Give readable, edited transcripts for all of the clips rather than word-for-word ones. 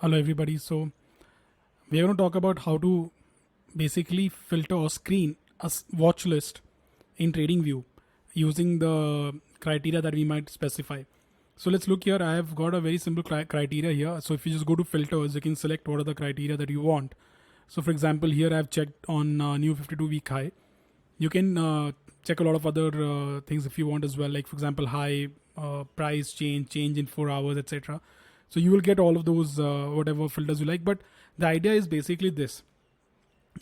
Hello everybody. So we're going to talk about how to basically filter or screen a watch list in TradingView using the criteria that we might specify. So let's look here. I have got a very simple criteria here. So if you just go to filters, you can select what are the criteria that you want. So for example, here I've checked on new 52-week high. You can check a lot of other things if you want as well, like for example high, price change in 4 hours, etc. So you will get all of those whatever filters you like. But the idea is basically this: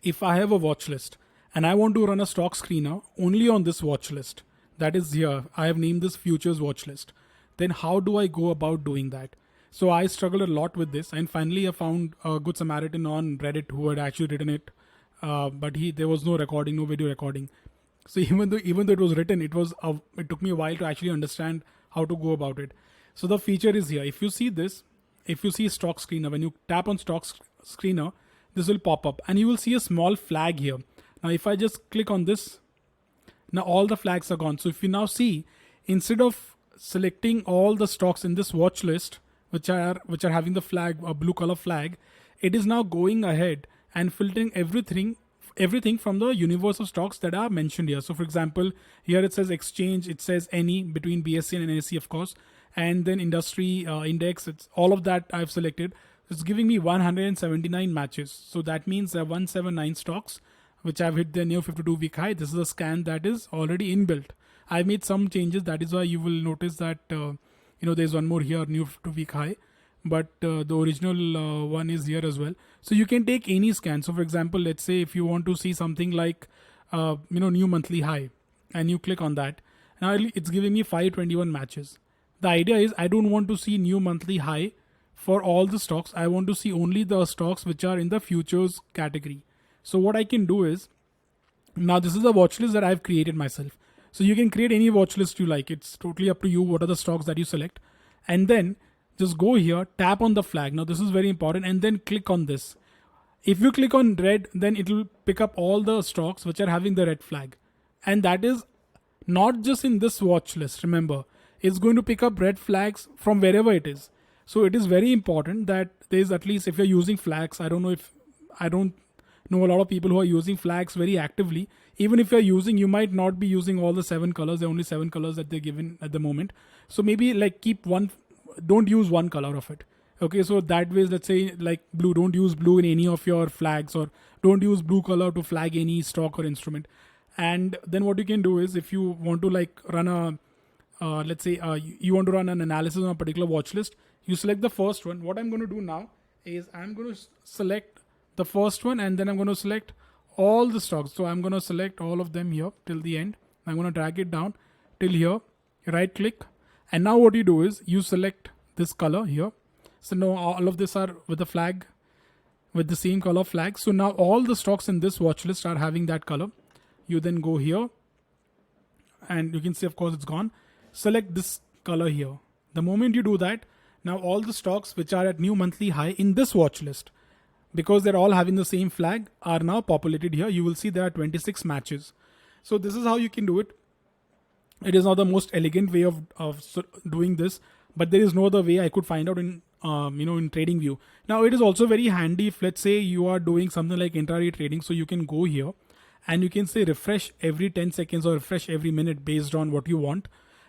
if I have a watch list and I want to run a stock screener only on this watch list, that is here, I have named this futures watch list, then how do I go about doing that? So I struggled a lot with this, and finally I found a good Samaritan on Reddit who had actually written it, but there was no recording, no video recording. So even though it was written, it took me a while to actually understand how to go about it. So the feature is here. If you see this, if you see stock screener, when you tap on stock screener, this will pop up and you will see a small flag here. Now if I just click on this, now all the flags are gone. So if you now see, instead of selecting all the stocks in this watch list which are having the flag, a blue color flag, it is now going ahead and filtering everything from the universe of stocks that are mentioned here. So for example, here it says exchange, it says any between BSE and NSE, of course, and then industry index. It's all of that I've selected. It's giving me 179 matches. So that means there are 179 stocks which have hit their new 52-week high. This is a scan that is already inbuilt. I've made some changes. That is why you will notice that there's one more here, new 52-week high, but the original one is here as well. So you can take any scan. So for example, let's say if you want to see something like new monthly high, and you click on that, now it's giving me 521 matches. The idea is I don't want to see new monthly high for all the stocks. I want to see only the stocks which are in the futures category. So what I can do is, now this is a watch list that I've created myself. So you can create any watch list you like. It's totally up to you what are the stocks that you select. And then just go here, tap on the flag. Now this is very important, and then click on this. If you click on red, then it will pick up all the stocks which are having the red flag. And that is not just in this watch list, remember. It's going to pick up red flags from wherever it is. So it is very important that there's, at least if you're using flags, I don't know a lot of people who are using flags very actively. Even if you're using, you might not be using all the 7 colors. There are only 7 colors that they're given at the moment. So maybe like don't use one color of it. Okay, so that way, let's say like blue, don't use blue in any of your flags, or don't use blue color to flag any stock or instrument. And then what you can do is, if you want to like run you want to run an analysis on a particular watch list, you select the first one. What I'm going to do now is I'm going to select the first one, and then I'm going to select all the stocks. So I'm going to select all of them here till the end. I'm going to drag it down till here, right click. And now what you do is you select this color here. So now all of this are with the flag, with the same color flag. So now all the stocks in this watch list are having that color. You then go here and you can see, of course, it's gone. Select this color here. The moment you do that, now all the stocks which are at new monthly high in this watch list, because they're all having the same flag, are now populated here. You will see there are 26 matches. So this is how you can do it. It is not the most elegant way of doing this, but there is no other way I could find out in TradingView. Now it is also very handy if, let's say, you are doing something like intraday trading. So you can go here and you can say refresh every 10 seconds or refresh every minute based on what you want.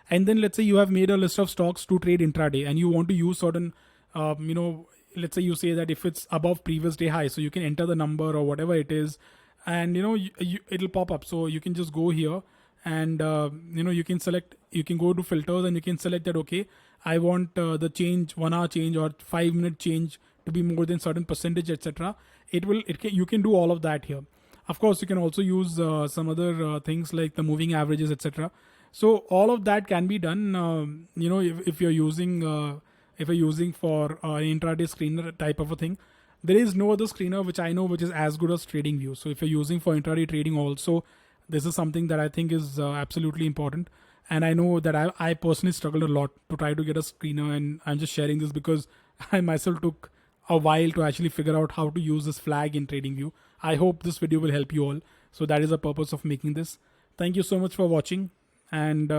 And then let's say you have made a list of stocks to trade intraday, and you want to use certain, let's say you say that if it's above previous day high, so you can enter the number or whatever it is, and it'll pop up. So you can just go here and you can select, you can go to filters and you can select that, okay, I want the change, 1 hour change or 5-minute change to be more than certain percentage, etc. You can do all of that here. Of course, you can also use some other things like the moving averages, etc. So all of that can be done. If you're using for an intraday screener type of a thing. There is no other screener which I know which is as good as TradingView. So if you're using for intraday trading also, this is something that I think is absolutely important. And I know that I personally struggled a lot to try to get a screener, and I'm just sharing this because I myself took a while to actually figure out how to use this flag in TradingView. I hope this video will help you all. So that is the purpose of making this. Thank you so much for watching. And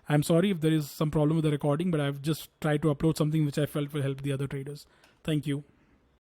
I'm sorry if there is some problem with the recording, but I've just tried to upload something which I felt will help the other traders. Thank you.